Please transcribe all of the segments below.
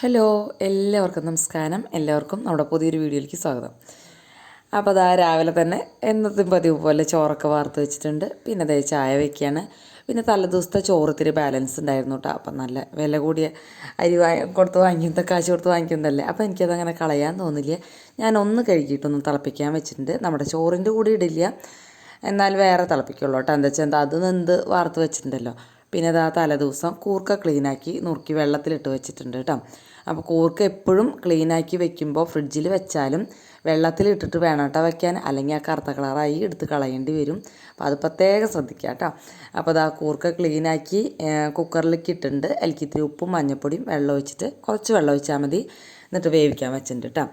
Hello, എല്ലാവർക്കും നമസ്കാരം. എല്ലാവർക്കും നമ്മുടെ പുതിയൊരു വീഡിയോയിലേക്ക് സ്വാഗതം. അപ്പോൾ അതാ രാവിലെ തന്നെ എന്നത്തും പതിവ് പോലെ ചോറൊക്കെ വാർത്ത് വെച്ചിട്ടുണ്ട്. പിന്നെ അതേ ചായ വയ്ക്കുകയാണ്. പിന്നെ തലേദിവസത്തെ ചോറ് ഇത്തിരി ബാലൻസ് ഉണ്ടായിരുന്നു കേട്ടോ. അപ്പം നല്ല വില കൂടിയ അരി കൊടുത്ത് വാങ്ങിക്കുന്നത്, കാശ് കൊടുത്ത് വാങ്ങിക്കുന്നതല്ലേ. അപ്പോൾ എനിക്കതങ്ങനെ കളയാൻ തോന്നില്ല. ഞാനൊന്ന് കഴുകിയിട്ടൊന്ന് തിളപ്പിക്കാൻ വെച്ചിട്ടുണ്ട്. നമ്മുടെ ചോറിൻ്റെ കൂടെ ഇടില്ല, എന്നാൽ വേറെ തിളപ്പിക്കുള്ളൂ കേട്ടോ. എന്താ വെച്ചാൽ അത് വെന്ത് വാർത്ത് വെച്ചിട്ടുണ്ടല്ലോ. പിന്നെ അത് ആ തലേദിവസം കൂർക്ക ക്ലീനാക്കി നുറുക്കി വെള്ളത്തിലിട്ട് വെച്ചിട്ടുണ്ട് കേട്ടോ. അപ്പോൾ കൂർക്ക എപ്പോഴും ക്ലീനാക്കി വെക്കുമ്പോൾ ഫ്രിഡ്ജിൽ വെച്ചാലും വെള്ളത്തിലിട്ടിട്ട് വേണം കേട്ടോ വെക്കാൻ, അല്ലെങ്കിൽ ആ കറുത്ത കളറായി എടുത്ത് കളയേണ്ടി വരും. അപ്പോൾ അത് പ്രത്യേകം ശ്രദ്ധിക്കുക കേട്ടോ. അപ്പോൾ അത് ആ കൂർക്ക ക്ലീനാക്കി കുക്കറിലേക്ക് ഇട്ടിട്ടുണ്ട്. അതിലേക്ക് ഇത്തിരി ഉപ്പും മഞ്ഞൾപ്പൊടിയും വെള്ളം ഒഴിച്ചിട്ട് കുറച്ച് വെള്ളം ഒഴിച്ചാൽ മതി. എന്നിട്ട് വേവിക്കാൻ വെച്ചിട്ടുണ്ട് കേട്ടോ.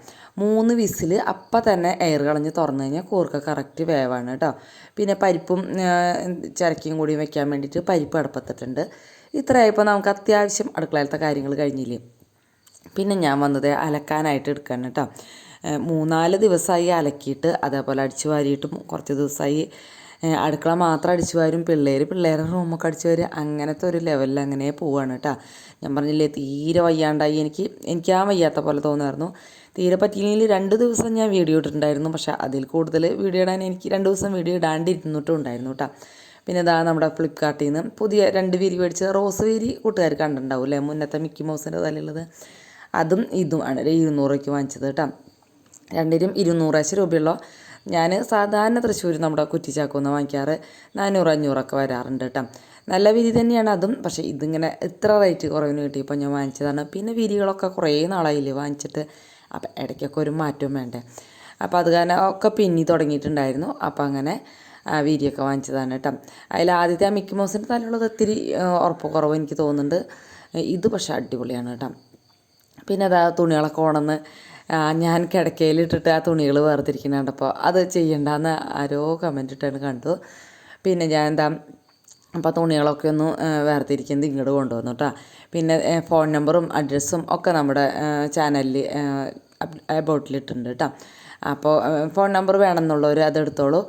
3 വിസിൽ അപ്പം തന്നെ എയർ കളഞ്ഞ് തുറന്നു കഴിഞ്ഞാൽ കൂർക്ക കറക്റ്റ് വേവാണ് കേട്ടോ. പിന്നെ പരിപ്പും ചിരക്കിയും കൂടി വെക്കാൻ വേണ്ടിയിട്ട് പരിപ്പ് അടുപ്പത്തിട്ടുണ്ട്. ഇത്രയായപ്പോൾ നമുക്ക് അത്യാവശ്യം അടുക്കളയിലത്തെ കാര്യങ്ങൾ കഴിഞ്ഞില്ലേ. പിന്നെ ഞാൻ വന്നത് അലക്കാനായിട്ട് എടുക്കാൻ കേട്ടോ. 3-4 ദിവസമായി അലക്കിയിട്ട്, അതേപോലെ അടിച്ചു വാരിയിട്ടും കുറച്ച് ദിവസമായി അടുക്കള മാത്രം അടിച്ചു വാരും, പിള്ളേരുടെ റൂമൊക്കെ അടിച്ചു വാരും. അങ്ങനത്തെ ഒരു ലെവലിൽ അങ്ങനെ പോവുകയാണ് കേട്ടോ. ഞാൻ പറഞ്ഞില്ലേ, തീരെ വയ്യാണ്ടായി. എനിക്ക് ആ വയ്യാത്ത പോലെ തോന്നുമായിരുന്നു. തീരെ പറ്റിയില്ലെങ്കിൽ 2 ദിവസം ഞാൻ വീഡിയോ ഇട്ടിട്ടുണ്ടായിരുന്നു. പക്ഷേ അതിൽ കൂടുതൽ വീഡിയോ ഇടാൻ എനിക്ക് 2 ദിവസം വീഡിയോ ഇടാണ്ടിരുന്നിട്ടും ഉണ്ടായിരുന്നു കേട്ടോ. പിന്നെ ഇതാ നമ്മുടെ ഫ്ലിപ്കാർട്ടിൽ നിന്ന് പുതിയ 2 വിരി മേടിച്ച്, റോസ് വിരി കൂട്ടുകാർ കണ്ടിട്ടുണ്ടാവും അല്ലേ, മുന്നത്തെ മിക്കി മൗസിൻ്റെ തലയുള്ളത്. അതും ഇതും ആണ് 200 രൂപയ്ക്ക് വാങ്ങിച്ചത് കേട്ടോ. രണ്ടിനും 200 രൂപയുള്ളൂ. ഞാൻ സാധാരണ തൃശ്ശൂർ നമ്മുടെ കുറ്റിച്ചാക്കൊന്ന് വാങ്ങിക്കാറ് 400-500 വരാറുണ്ട് കേട്ടോ. നല്ല വിരി തന്നെയാണ് അതും. പക്ഷേ ഇതിങ്ങനെ ഇത്ര റേറ്റ് കുറവിന് കിട്ടിയപ്പോൾ ഞാൻ വാങ്ങിച്ചതാണ്. പിന്നെ വിരികളൊക്കെ കുറേ നാളായില്ലേ വാങ്ങിച്ചിട്ട്. അപ്പം ഇടയ്ക്കൊക്കെ ഒരു മാറ്റവും വേണ്ടേ. അപ്പോൾ അത് കാരണം ഒക്കെ പിന്നി തുടങ്ങിയിട്ടുണ്ടായിരുന്നു. അപ്പോൾ അങ്ങനെ വിരിയൊക്കെ വാങ്ങിച്ചതാണ് കേട്ടോ. അതിൽ ആദ്യത്തെ ആ മിക്കി മൗസിൻ്റെ തലയുള്ളത് ഇത്തിരി ഉറപ്പ് കുറവ് എനിക്ക് തോന്നുന്നുണ്ട്. ഇത് പക്ഷേ അടിപൊളിയാണ് കേട്ടോ. പിന്നെ അതാ തുണികളൊക്കെ ഉണന്ന് ഞാൻ കിടക്കയിലിട്ടിട്ട് ആ തുണികൾ വേർതിരിക്കുന്നുണ്ട്. അപ്പോൾ അത് ചെയ്യണ്ടെന്ന് ആരോ കമൻറ്റ് ഇട്ടാണ് കണ്ടു. പിന്നെ ഞാൻ അപ്പോൾ തുണികളൊക്കെ ഒന്ന് വേർതിരിക്കുന്നത് ഇങ്ങോട്ട് കൊണ്ടുവന്നു കേട്ടോ. പിന്നെ ഫോൺ നമ്പറും അഡ്രസ്സും ഒക്കെ നമ്മുടെ ചാനലിൽ അബൌട്ടിലിട്ടുണ്ട് കേട്ടോ. അപ്പോൾ ഫോൺ നമ്പർ വേണമെന്നുള്ളവർ അതെടുത്തോളൂ.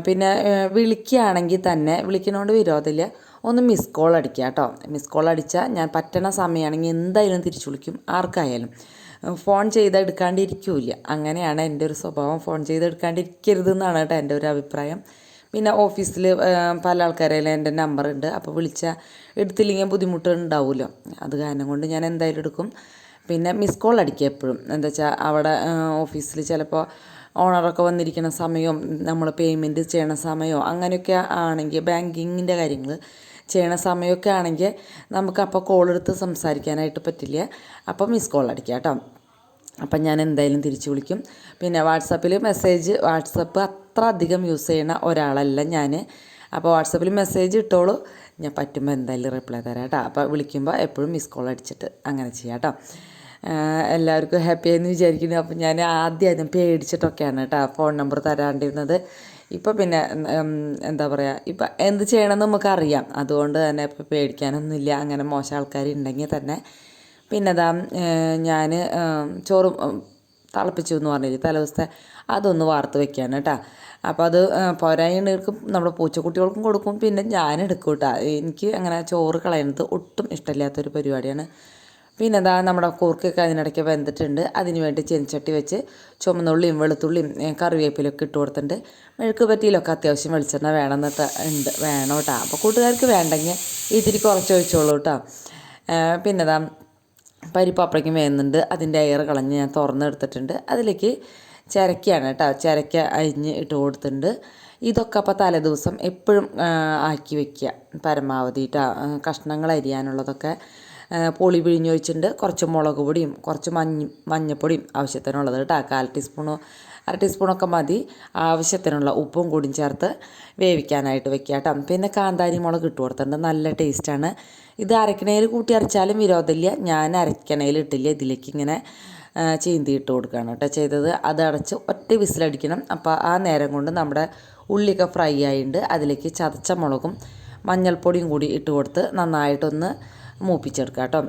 പിന്നെ വിളിക്കുകയാണെങ്കിൽ തന്നെ, വിളിക്കുന്നതുകൊണ്ട് വിരോധമില്ല, ഒന്ന് മിസ് കോൾ അടിക്കുക കേട്ടോ. മിസ് കോൾ അടിച്ചാൽ ഞാൻ പറ്റണ സമയമാണെങ്കിൽ എന്തായാലും തിരിച്ചു വിളിക്കും, ആർക്കായാലും. ഫോൺ ചെയ്തെടുക്കാണ്ടിരിക്കില്ല. അങ്ങനെയാണ് എൻ്റെ ഒരു സ്വഭാവം. ഫോൺ ചെയ്തെടുക്കാണ്ടിരിക്കരുതെന്നാണ് കേട്ടോ എൻ്റെ ഒരു അഭിപ്രായം. പിന്നെ ഓഫീസിൽ പല ആൾക്കാരെല്ലാം എൻ്റെ നമ്പറുണ്ട്. അപ്പോൾ വിളിച്ചാൽ എടുത്തില്ലെങ്കിൽ ബുദ്ധിമുട്ടുണ്ടാവുമല്ലോ. അത് കാരണം കൊണ്ട് ഞാൻ എന്തായാലും എടുക്കും. പിന്നെ മിസ് കോൾ അടിക്കുക എപ്പോഴും. എന്താ വെച്ചാൽ അവിടെ ഓഫീസിൽ ചിലപ്പോൾ ഓണറൊക്കെ വന്നിരിക്കുന്ന സമയവും നമ്മൾ പേയ്മെൻറ്റ് ചെയ്യണ സമയമോ അങ്ങനെയൊക്കെ ആണെങ്കിൽ, ബാങ്കിങ്ങിൻ്റെ കാര്യങ്ങൾ ചെയ്യണ സമയമൊക്കെ ആണെങ്കിൽ നമുക്ക് അപ്പോൾ കോൾ എടുത്ത് സംസാരിക്കാനായിട്ട് പറ്റില്ല. അപ്പോൾ മിസ് കോൾ അടിക്കുക കേട്ടോ. അപ്പം ഞാൻ എന്തായാലും തിരിച്ചു വിളിക്കും. പിന്നെ വാട്സപ്പ് അത്ര അധികം യൂസ് ചെയ്യുന്ന ഒരാളല്ല ഞാൻ. അപ്പോൾ വാട്സപ്പിൽ മെസ്സേജ് ഇട്ടോളൂ, ഞാൻ പറ്റുമ്പോൾ എന്തായാലും റിപ്ലൈ തരാം കേട്ടോ. അപ്പോൾ വിളിക്കുമ്പോൾ എപ്പോഴും മിസ് കോൾ അടിച്ചിട്ട് അങ്ങനെ ചെയ്യാം കേട്ടോ. എല്ലാവർക്കും ഹാപ്പി ആയെന്ന് വിചാരിക്കുന്നു. അപ്പോൾ ഞാൻ ആദ്യം പേടിച്ചിട്ടൊക്കെയാണ് കേട്ടോ ഫോൺ നമ്പർ തരാണ്ടിരുന്നത്. ഇപ്പോൾ പിന്നെ എന്താ പറയുക, ഇപ്പം എന്ത് ചെയ്യണമെന്ന് നമുക്കറിയാം. അതുകൊണ്ട് തന്നെ ഇപ്പോൾ പേടിക്കാനൊന്നുമില്ല, അങ്ങനെ മോശം ആൾക്കാരുണ്ടെങ്കിൽ തന്നെ. പിന്നെ ഞാൻ ചോറ് തിളപ്പിച്ചു എന്ന് പറഞ്ഞില്ലേ തലേദിവസത്തെ, അതൊന്ന് വാർത്ത് വെക്കുകയാണ് കേട്ടോ. അപ്പോൾ അത് പോരായണികൾക്കും നമ്മുടെ പൂച്ചക്കുട്ടികൾക്കും കൊടുക്കും, പിന്നെ ഞാനെടുക്കും കേട്ടോ. എനിക്ക് അങ്ങനെ ചോറ് കളയുന്നത് ഒട്ടും ഇഷ്ടമില്ലാത്തൊരു പരിപാടിയാണ്. പിന്നെ നമ്മുടെ കൂർക്കൊക്കെ അതിനിടയ്ക്ക് വെന്തിട്ടുണ്ട്. അതിന് വേണ്ടി ചെനിച്ചട്ടി വെച്ച് ചുമന്നുള്ളിയും വെളുത്തുള്ളിയും കറിവേപ്പിലൊക്കെ ഇട്ട് കൊടുത്തിട്ടുണ്ട്. മെഴുക്ക് പറ്റിയിലൊക്കെ അത്യാവശ്യം വെളിച്ചെണ്ണ വേണം കേട്ടോ. അപ്പോൾ കൂട്ടുകാർക്ക് വേണ്ടെങ്കിൽ ഇത്തിരി കുറച്ച് ഒഴിച്ചോളൂ കേട്ടോ. പിന്നെ പരിപ്പ് അപ്പഴേക്കും വേകുന്നുണ്ട്. അതിൻ്റെ എയർ കളഞ്ഞ് ഞാൻ തുറന്നെടുത്തിട്ടുണ്ട്. അതിലേക്ക് ചിരക്കയാണ് കേട്ടോ. ചിരക്ക അരിഞ്ഞ് ഇട്ട് കൊടുത്തിട്ടുണ്ട്. ഇതൊക്കെ അപ്പോൾ തലേദിവസം എപ്പോഴും ആക്കി വയ്ക്കുക പരമാവധി കേട്ടോ. കഷ്ണങ്ങൾ അരിയാനുള്ളതൊക്കെ പുളി പിഴിഞ്ഞൊഴിച്ചിട്ടുണ്ട്. കുറച്ച് മുളക് പൊടിയും കുറച്ച് മഞ്ഞൾപ്പൊടിയും ആവശ്യത്തിനുള്ളത് കേട്ടോ. 1/4 ടീസ്പൂണോ 1/2 ടീസ്പൂണൊക്കെ മതി. ആവശ്യത്തിനുള്ള ഉപ്പും കൂടിയും ചേർത്ത് വേവിക്കാനായിട്ട് വെക്കുക കേട്ടോ. പിന്നെ കാന്താരി മുളക് ഇട്ട് കൊടുത്തിട്ടുണ്ട്, നല്ല ടേസ്റ്റാണ്. ഇത് അരക്കണയിൽ കൂട്ടി അരച്ചാലും വിരോധമില്ല. ഞാൻ അരക്കണയിൽ ഇട്ടില്ല, ഇതിലേക്ക് ഇങ്ങനെ ചീന്തി ഇട്ട് കൊടുക്കുകയാണ് കേട്ടോ ചെയ്തത്. അത് അടച്ച് ഒറ്റ വിസിലടിക്കണം. അപ്പോൾ ആ നേരം കൊണ്ട് നമ്മുടെ ഉള്ളിയൊക്കെ ഫ്രൈ ആയിട്ടുണ്ട്. അതിലേക്ക് ചതച്ച മുളകും മഞ്ഞൾപ്പൊടിയും കൂടി ഇട്ട് കൊടുത്ത് നന്നായിട്ടൊന്ന് മൂപ്പിച്ചെടുക്കുക കേട്ടോ.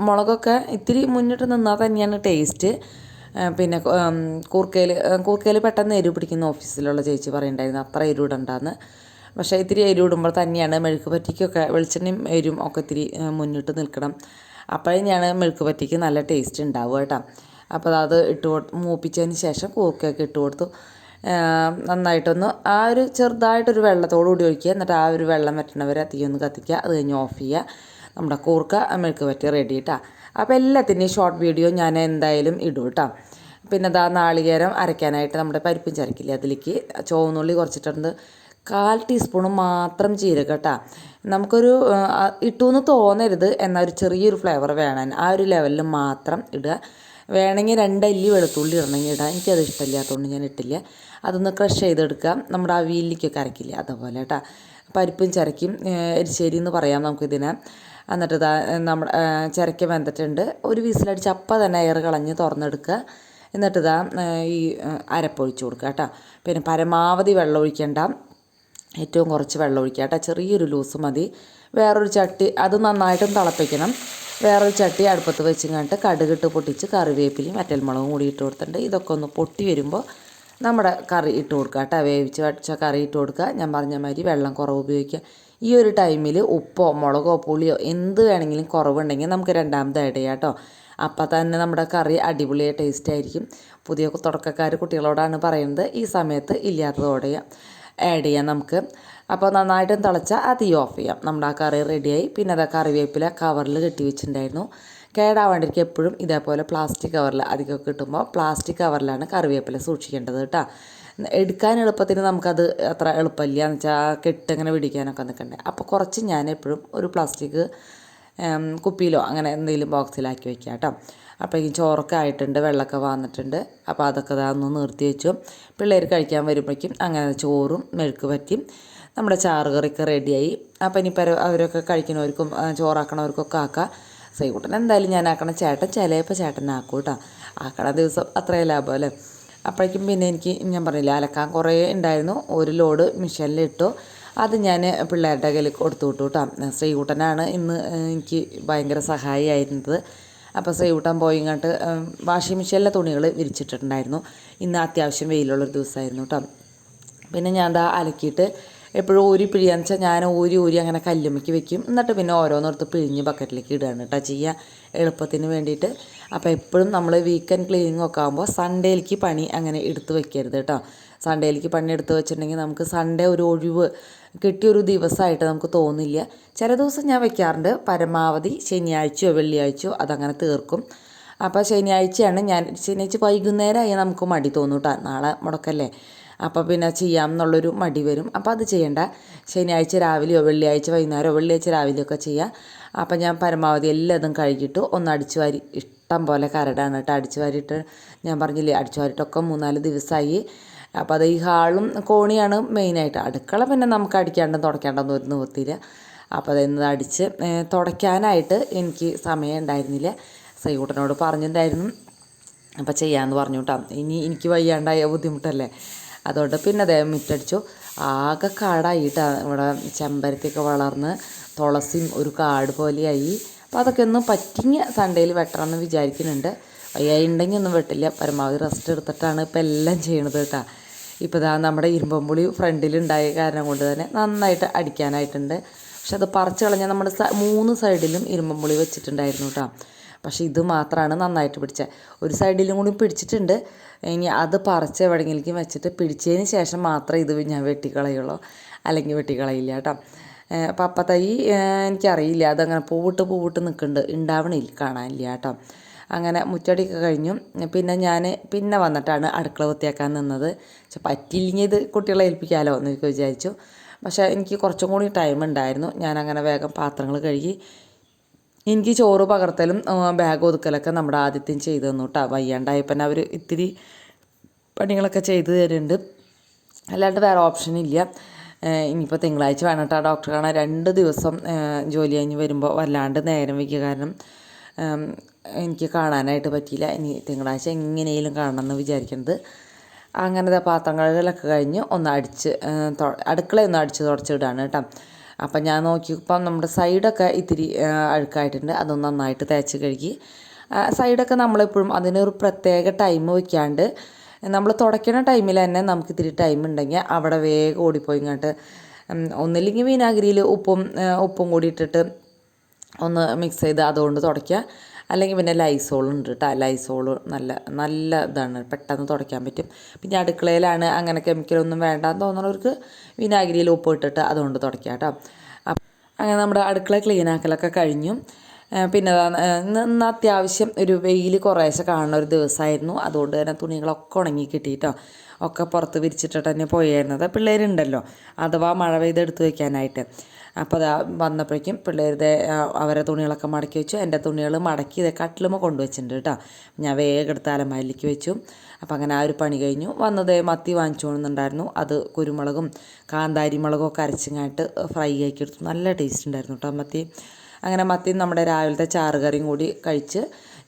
മുളകൊക്കെ ഇത്തിരി മുന്നിട്ട് നിന്നാൽ തന്നെയാണ് ടേസ്റ്റ്. പിന്നെ കൂർക്കയിൽ പെട്ടെന്ന് എരിവ് പിടിക്കുന്ന ഓഫീസിലുള്ള ചേച്ചി പറയുന്നുണ്ടായിരുന്നു അത്ര എരിവ് ഇടണ്ടെന്ന്. പക്ഷേ ഇത്തിരി എരിവ് ഇടുമ്പോൾ തന്നെയാണ് മെഴുക്ക് പറ്റിക്കൊക്കെ വെളിച്ചെണ്ണയും എരിവും ഒക്കെ ഇത്തിരി മുന്നിട്ട് നിൽക്കണം. അപ്പോഴാണ് മെഴുക്ക് പറ്റിക്ക് നല്ല ടേസ്റ്റ് ഉണ്ടാവുക കേട്ടോ. അപ്പോൾ അത് മൂപ്പിച്ചതിന് ശേഷം കൂർക്കയൊക്കെ ഇട്ട് കൊടുത്തു. നന്നായിട്ടൊന്ന് ആ ഒരു ചെറുതായിട്ടൊരു വെള്ളത്തോടു കൂടി ഒഴിക്കുക. എന്നിട്ട് ആ ഒരു വെള്ളം വറ്റണവരെ തീയൊന്ന് കത്തിക്കുക. അത് കഴിഞ്ഞ് ഓഫ് ചെയ്യുക. നമ്മുടെ കൂർക്ക മെഴുക്ക് പറ്റി റെഡി കേട്ടോ. അപ്പോൾ എല്ലാത്തിൻ്റെയും ഷോർട്ട് വീഡിയോ ഞാൻ എന്തായാലും ഇടും കേട്ടോ. പിന്നെ നാളികേരം അരയ്ക്കാനായിട്ട് നമ്മുടെ പരിപ്പും ചരക്കില്ലേ, അതിലേക്ക് ചുവന്നുള്ളി കുറച്ചിട്ടുണ്ട്, 1/4 ടീസ്പൂൺ മാത്രം ജീരകം കേട്ടോ. നമുക്കൊരു ഇട്ടു എന്ന് തോന്നരുത്, എന്നാൽ ഒരു ചെറിയൊരു ഫ്ലേവർ വേണം. ആ ഒരു ലെവലിൽ മാത്രം ഇടുക. വേണമെങ്കിൽ 2 അല്ലി വെളുത്തുള്ളി ഇടണമെങ്കിൽ ഇടാം. എനിക്കത് ഇഷ്ടമില്ലാത്തതുകൊണ്ട് ഞാൻ ഇട്ടില്ല. അതൊന്ന് ക്രഷ് ചെയ്തെടുക്കാം. നമ്മുടെ അവിയലിലേക്കൊക്കെ അരക്കില്ലേ അതുപോലെ കേട്ടോ. പരിപ്പും ചരക്കും എരിശ്ശേരി എന്ന് പറയാം നമുക്കിതിനെ. എന്നിട്ട് നമ്മുടെ ചിരക്ക വെന്തിട്ടുണ്ട്. ഒരു വിസിലടിച്ച് അപ്പം തന്നെ എയർ കളഞ്ഞ് തുറന്നെടുക്കുക. എന്നിട്ട് ഈ അരപ്പൊഴിച്ച് കൊടുക്കുക കേട്ടോ. പിന്നെ പരമാവധി വെള്ളം ഒഴിക്കേണ്ട, ഏറ്റവും കുറച്ച് വെള്ളം ഒഴിക്കുക കേട്ടോ. ചെറിയൊരു ലൂസ് മതി. വേറൊരു ചട്ടി അത് നന്നായിട്ടും തിളപ്പിക്കണം. വേറൊരു ചട്ടി അടുപ്പത്ത് വെച്ചിങ്ങാണ്ട് കടുകിട്ട് പൊട്ടിച്ച് കറിവേപ്പിലയും വറ്റൽമുളകും കൂടി ഇട്ട് കൊടുത്തിട്ടുണ്ട്. ഇതൊക്കെ ഒന്ന് പൊട്ടി വരുമ്പോൾ നമ്മുടെ കറി ഇട്ട് കൊടുക്കുക കേട്ടോ. വേവിച്ച് വച്ച കറി ഇട്ട് കൊടുക്കുക. ഞാൻ പറഞ്ഞ മാതിരി വെള്ളം കുറവ് ഉപയോഗിക്കുക. ഈ ഒരു ടൈമിൽ ഉപ്പോ മുളകോ പുളിയോ എന്ത് വേണമെങ്കിലും കുറവുണ്ടെങ്കിൽ നമുക്ക് രണ്ടാമത് ആഡ് ചെയ്യാം കേട്ടോ. അപ്പം തന്നെ നമ്മുടെ കറി അടിപൊളിയായ ടേസ്റ്റ് ആയിരിക്കും. പുതിയ തുടക്കക്കാർ കുട്ടികളോടാണ് പറയുന്നത്, ഈ സമയത്ത് ഇല്ലാത്തതോടെ ആഡ് ചെയ്യാം നമുക്ക്. അപ്പോൾ നന്നായിട്ടും തിളച്ചാൽ ആ തീ ഓഫ് ചെയ്യാം. നമ്മുടെ ആ കറി റെഡിയായി. പിന്നെ അത് കറിവേപ്പില കവറിൽ കെട്ടി വെച്ചിട്ടുണ്ടായിരുന്നു. കേടാവാണ്ടിരിക്കും എപ്പോഴും ഇതേപോലെ പ്ലാസ്റ്റിക് കവറിൽ അധികമൊക്കെ കിട്ടുമ്പോൾ പ്ലാസ്റ്റിക് കവറിലാണ് കറിവേപ്പില സൂക്ഷിക്കേണ്ടത് കേട്ടോ. എടുക്കാൻ എളുപ്പത്തിന് നമുക്കത് അത്ര എളുപ്പമില്ല എന്ന് വെച്ചാൽ കെട്ടിങ്ങനെ പിടിക്കാനൊക്കെ നിൽക്കണ്ടേ. അപ്പോൾ കുറച്ച് ഞാൻ എപ്പോഴും ഒരു പ്ലാസ്റ്റിക് കുപ്പിയിലോ അങ്ങനെ എന്തെങ്കിലും ബോക്സിലാക്കി വയ്ക്കുക കേട്ടോ. അപ്പോഴേക്കും ചോറൊക്കെ ആയിട്ടുണ്ട്, വെള്ളമൊക്കെ വന്നിട്ടുണ്ട്. അപ്പോൾ അതൊക്കെ ഒന്ന് നിർത്തി വെച്ചു. പിള്ളേർ കഴിക്കാൻ വരുമ്പോഴേക്കും അങ്ങനെ ചോറും മെഴുക്ക് പറ്റിയും നമ്മുടെ ചാറ് കറിയൊക്കെ റെഡിയായി. അപ്പോൾ ഇനിയിപ്പോൾ അവരൊക്കെ കഴിക്കുന്നവർക്കും ചോറാക്കണവർക്കൊക്കെ ആക്കാം. സൈകൂട്ടൻ എന്തായാലും ഞാൻ ആക്കണം. ചേട്ടൻ ചിലപ്പോൾ ചേട്ടനാക്കും കേട്ടോ. ആക്കണ ദിവസം അത്രയും ലാഭം അല്ലേ. അപ്പോഴേക്കും പിന്നെ എനിക്ക് ഞാൻ പറഞ്ഞില്ല, അലക്കാൻ കുറേ ഉണ്ടായിരുന്നു. ഒരു ലോഡ് മിഷനിലിട്ടു. അത് ഞാൻ പിള്ളേരുടെ കയ്യിൽ കൊടുത്തു വിട്ടു കേട്ടോ. ശ്രീകുട്ടനാണ് ഇന്ന് എനിക്ക് ഭയങ്കര സഹായിയായിരുന്നത്. അപ്പോൾ ശ്രീകുട്ടൻ പോയി ഇങ്ങോട്ട് വാഷിംഗ് മെഷീനിലെ തുണികൾ വിരിച്ചിട്ടുണ്ടായിരുന്നു. ഇന്ന് അത്യാവശ്യം വെയിലുള്ളൊരു ദിവസമായിരുന്നു കേട്ടോ. പിന്നെ ഞാൻ അലക്കിയിട്ട് എപ്പോഴും ഊരി പിഴിയാന്ന് വെച്ചാൽ ഞാൻ ഊരി അങ്ങനെ കല്ലുമ്മയ്ക്ക് വെക്കും. എന്നിട്ട് പിന്നെ ഓരോന്നെടുത്ത് പിഴിഞ്ഞ് ബക്കറ്റിലേക്ക് ഇടുകയാണ് കേട്ടോ ചെയ്യുക, എളുപ്പത്തിന് വേണ്ടിയിട്ട്. അപ്പോൾ എപ്പോഴും നമ്മൾ വീക്കെൻഡ് ക്ലീനിങ് ഒക്കെ ആകുമ്പോൾ സൺഡേയിലേക്ക് പണി അങ്ങനെ എടുത്ത് വെക്കരുത് കേട്ടോ. സൺഡേയിലേക്ക് പണി എടുത്ത് വെച്ചിട്ടുണ്ടെങ്കിൽ നമുക്ക് സൺഡേ ഒരു ഒഴിവ് കിട്ടിയൊരു ദിവസമായിട്ട് നമുക്ക് തോന്നില്ല. ചില ദിവസം ഞാൻ വെക്കാറുണ്ട്. പരമാവധി ശനിയാഴ്ചയോ വെള്ളിയാഴ്ചയോ അതങ്ങനെ തീർക്കും. അപ്പോൾ ശനിയാഴ്ച വൈകുന്നേരമായി നമുക്ക് മടി തോന്നും കേട്ടോ. നാളെ മുടക്കല്ലേ, അപ്പോൾ പിന്നെ ചെയ്യാം എന്നുള്ളൊരു മടി വരും. അപ്പോൾ അത് ചെയ്യേണ്ട. ശനിയാഴ്ച രാവിലെയോ വെള്ളിയാഴ്ച വൈകുന്നേരമോ വെള്ളിയാഴ്ച രാവിലെയൊക്കെ ചെയ്യാം. അപ്പോൾ ഞാൻ പരമാവധി എല്ലാതും കഴുകിയിട്ട് ഒന്ന് അടിച്ചു വാരി, ഇഷ്ടം പോലെ കരടാണ് കേട്ടോ അടിച്ചു വാരിയിട്ട്. ഞാൻ പറഞ്ഞില്ലേ, അടിച്ചു വാരിയിട്ടൊക്കെ 3-4 ദിവസമായി. അപ്പോൾ അത് ഈ ഹാളും കോണിയാണ് മെയിനായിട്ട്. അടുക്കള പിന്നെ നമുക്ക് അടിക്കാണ്ടും തുടയ്ക്കാണ്ടൊന്നും ഒരു നിവൃത്തിയില്ല. അപ്പോൾ അതൊന്ന് അടിച്ച് തുടയ്ക്കാനായിട്ട് എനിക്ക് സമയം ഉണ്ടായിരുന്നില്ല. ശ്രീകുട്ടനോട് പറഞ്ഞിട്ടുണ്ടായിരുന്നു, അപ്പോൾ ചെയ്യാമെന്ന് പറഞ്ഞു കേട്ടോ. ഇനി എനിക്ക് വയ്യാണ്ടായ ബുദ്ധിമുട്ടല്ലേ, അതുകൊണ്ട് പിന്നെ അതേ മുറ്റടിച്ചു. ആകെ കാടായിട്ടാണ് ഇവിടെ. ചെമ്പരത്തിയൊക്കെ വളർന്ന് തുളസിയും ഒരു കാട് പോലെയായി. അപ്പോൾ അതൊക്കെ ഒന്ന് പറ്റിങ്ങ സൺഡേയിൽ വെട്ടണമെന്ന് വിചാരിക്കുന്നുണ്ട്. വയ്യായി ഉണ്ടെങ്കിൽ ഒന്നും വെട്ടില്ല, പരമാവധി റെസ്റ്റ് എടുത്തിട്ടാണ് ഇപ്പോൾ എല്ലാം ചെയ്യണത് കേട്ടോ. ഇപ്പോൾ നമ്മുടെ ഇരുമ്പമ്പുളി ഫ്രണ്ടിലുണ്ടായ കാരണം കൊണ്ട് തന്നെ നന്നായിട്ട് അടിക്കാനായിട്ടുണ്ട്. പക്ഷെ അത് പറിച്ച് കളഞ്ഞാൽ നമ്മുടെ 3 സൈഡിലും ഇരുമ്പമ്പുളി വെച്ചിട്ടുണ്ടായിരുന്നു കേട്ടോ. പക്ഷേ ഇത് മാത്രമാണ് നന്നായിട്ട് പിടിച്ചത്. ഒരു സൈഡിലും കൂടി പിടിച്ചിട്ടുണ്ട്. ഇനി അത് പറിച്ച് എവിടെയെങ്കിലും വെച്ചിട്ട് പിടിച്ചതിന് ശേഷം മാത്രമേ ഇത് ഞാൻ വെട്ടിക്കളയുള്ളൂ, അല്ലെങ്കിൽ വെട്ടിക്കളയില്ല കേട്ടോ. അപ്പം അപ്പം തൈ എനിക്കറിയില്ല, അതങ്ങനെ പൂവിട്ട് നിൽക്കുന്നുണ്ട്, ഉണ്ടാവണില്ല, കാണാനില്ല കേട്ടോ. അങ്ങനെ മുറ്റടിയൊക്കെ കഴിഞ്ഞു. പിന്നെ വന്നിട്ടാണ് അടുക്കള വൃത്തിയാക്കാൻ നിന്നത്. പക്ഷെ പറ്റിയില്ലെങ്കിൽ ഇത് കുട്ടികളെ ഏൽപ്പിക്കാമല്ലോ എന്നൊക്കെ വിചാരിച്ചു. പക്ഷേ എനിക്ക് കുറച്ചും കൂടി ടൈം ഉണ്ടായിരുന്നു. ഞാനങ്ങനെ വേഗം പാത്രങ്ങൾ കഴുകി. എനിക്ക് ചോറ് പകർത്തലും ബാഗ് ഒതുക്കലൊക്കെ നമ്മുടെ ആദ്യത്തെയും ചെയ്തു തന്നു കേട്ടോ. വയ്യാണ്ടായപ്പോൾ അവർ ഇത്തിരി പണികളൊക്കെ ചെയ്തു തരുന്നുണ്ട്, അല്ലാണ്ട് വേറെ ഓപ്ഷനില്ല. ഇനിയിപ്പോൾ തിങ്കളാഴ്ച വേണം കേട്ടോ ഡോക്ടറെ കാണാൻ. 2 ദിവസം ജോലി കഴിഞ്ഞ് വരുമ്പോൾ വല്ലാണ്ട് നേരം വയ്ക്കുക കാരണം എനിക്ക് കാണാനായിട്ട് പറ്റിയില്ല. ഇനി തിങ്കളാഴ്ച എങ്ങനെയും കാണണമെന്ന് വിചാരിക്കുന്നത്. അങ്ങനത്തെ പാത്രം കഴുകലൊക്കെ കഴിഞ്ഞ് ഒന്ന് അടുക്കളയൊന്ന് അടിച്ച് തുടച്ചിടാണ് കേട്ടോ. അപ്പം ഞാൻ നോക്കിയപ്പം നമ്മുടെ സൈഡൊക്കെ ഇത്തിരി അഴുക്കായിട്ടുണ്ട്. അതൊന്ന് നന്നായിട്ട് തേച്ച് കഴുകി. സൈഡൊക്കെ നമ്മളെപ്പോഴും അതിനൊരു പ്രത്യേക ടൈം വയ്ക്കാണ്ട് നമ്മൾ തുടയ്ക്കുന്ന ടൈമിൽ തന്നെ നമുക്ക് ഇത്തിരി ടൈം ഉണ്ടെങ്കിൽ അവിടെ വേഗം ഓടിപ്പോയി ഇങ്ങോട്ട് ഒന്നില്ലെങ്കിൽ വിനാഗിരിയിൽ ഉപ്പും കൂടി ഇട്ടിട്ട് ഒന്ന് മിക്സ് ചെയ്ത് അതുകൊണ്ട് തുടയ്ക്കുക. അല്ലെങ്കിൽ പിന്നെ ലൈസോൾ ഉണ്ട് കേട്ടോ. ലൈസോൾ നല്ല ഇതാണ്, പെട്ടെന്ന് തുടയ്ക്കാൻ പറ്റും. പിന്നെ അടുക്കളയിലാണ് അങ്ങനെ കെമിക്കലൊന്നും വേണ്ടാന്ന് തോന്നുന്നവർക്ക് വിനാഗിരിയിൽ ഉപ്പ് ഇട്ടിട്ട് അതുകൊണ്ട് തുടയ്ക്കുക കേട്ടോ. അങ്ങനെ നമ്മുടെ അടുക്കള ക്ലീൻ ആക്കലൊക്കെ കഴിഞ്ഞു. പിന്നെ ഇന്ന് അത്യാവശ്യം ഒരു വെയിൽ കുറേശ്ശെ കാണുന്ന ഒരു ദിവസമായിരുന്നു. അതുകൊണ്ട് തന്നെ തുണികളൊക്കെ ഉണങ്ങി കിട്ടിയിട്ടോ. ഒക്കെ പുറത്ത് വിരിച്ചിട്ടിട്ട് തന്നെ പോയിരുന്നത്. പിള്ളേരുണ്ടല്ലോ, അഥവാ മഴ പെയ്തെടുത്ത് വയ്ക്കാനായിട്ട്. അപ്പോൾ അതാ വന്നപ്പോഴേക്കും പിള്ളേരുടെ അവരെ തുണികളൊക്കെ മടക്കി വെച്ചു. എൻ്റെ തുണികൾ മടക്കി ഇതേ കട്ടിലുമ്പോൾ കൊണ്ടുവച്ചിട്ടുണ്ട് കേട്ടോ. ഞാൻ വേഗം എടുത്ത് അലമാരിലേക്ക് വെച്ചു. അപ്പോൾ അങ്ങനെ ആ ഒരു പണി കഴിഞ്ഞു. വന്നത് മത്തി വാങ്ങിച്ചു കൊണ്ടുവന്നിട്ടുണ്ടായിരുന്നു. അത് കുരുമുളകും കാന്താരി മുളകും ഒക്കെ അരച്ചിങ്ങായിട്ട് ഫ്രൈ ആക്കി എടുത്തു. നല്ല ടേസ്റ്റ് ഉണ്ടായിരുന്നു കേട്ടോ മത്തി. അങ്ങനെ മത്തി നമ്മുടെ രാവിലത്തെ ചാറുകറിയും കൂടി കഴിച്ച്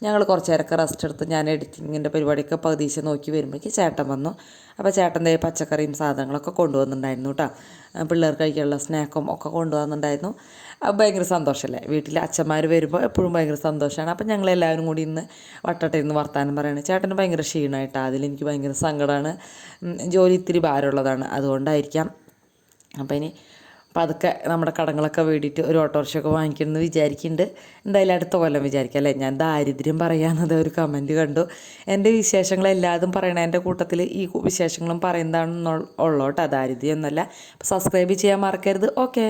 ഞങ്ങൾ കുറച്ച് നേരമൊക്കെ റെസ്റ്റ് എടുത്ത് ഞാൻ എഡിറ്റിങ്ങിൻ്റെ പരിപാടിയൊക്കെ പകുതിച്ച് നോക്കി വരുമ്പോഴേക്ക് ചേട്ടൻ വന്നു. അപ്പോൾ ചേട്ടൻ്റെ പച്ചക്കറിയും സാധനങ്ങളൊക്കെ കൊണ്ടുവന്നിട്ടുണ്ടായിരുന്നു കേട്ടോ. പിള്ളേർക്ക് കഴിക്കാനുള്ള സ്നാക്കും ഒക്കെ കൊണ്ടുവന്നിട്ടുണ്ടായിരുന്നു. ഭയങ്കര സന്തോഷമല്ലേ, വീട്ടിൽ അച്ഛന്മാർ വരുമ്പോൾ എപ്പോഴും ഭയങ്കര സന്തോഷമാണ്. അപ്പം ഞങ്ങളെല്ലാവരും കൂടി ഇന്ന് വട്ടട്ടിരുന്ന് വർത്താനം പറയുന്നത്. ചേട്ടന് ഭയങ്കര ക്ഷീണമായിട്ടാണ്, അതിലെനിക്ക് ഭയങ്കര സങ്കടമാണ്. ജോലി ഇത്തിരി ഭാരമുള്ളതാണ്, അതുകൊണ്ടായിരിക്കാം. അപ്പോൾ ഇനി അതൊക്കെ നമ്മുടെ കടങ്ങളൊക്കെ വേണ്ടിയിട്ട് ഒരു ഓട്ടോറിക്ഷയൊക്കെ വാങ്ങിക്കണമെന്ന് വിചാരിക്കുന്നുണ്ട്. എന്തായാലും അടുത്ത കൊല്ലം വിചാരിക്കാം അല്ലേ. ഞാൻ ദാരിദ്ര്യം പറയാമെന്നത് ഒരു കമൻറ്റ് കണ്ടു. എൻ്റെ വിശേഷങ്ങളെല്ലാതും പറയണ എൻ്റെ കൂട്ടത്തിൽ ഈ വിശേഷങ്ങളും പറയുന്നതാണെന്നുള്ളൂ കേട്ടോ, ദാരിദ്ര്യം ഒന്നുമല്ല. അപ്പോൾ സബ്സ്ക്രൈബ് ചെയ്യാൻ മറക്കരുത്. ഓക്കേ.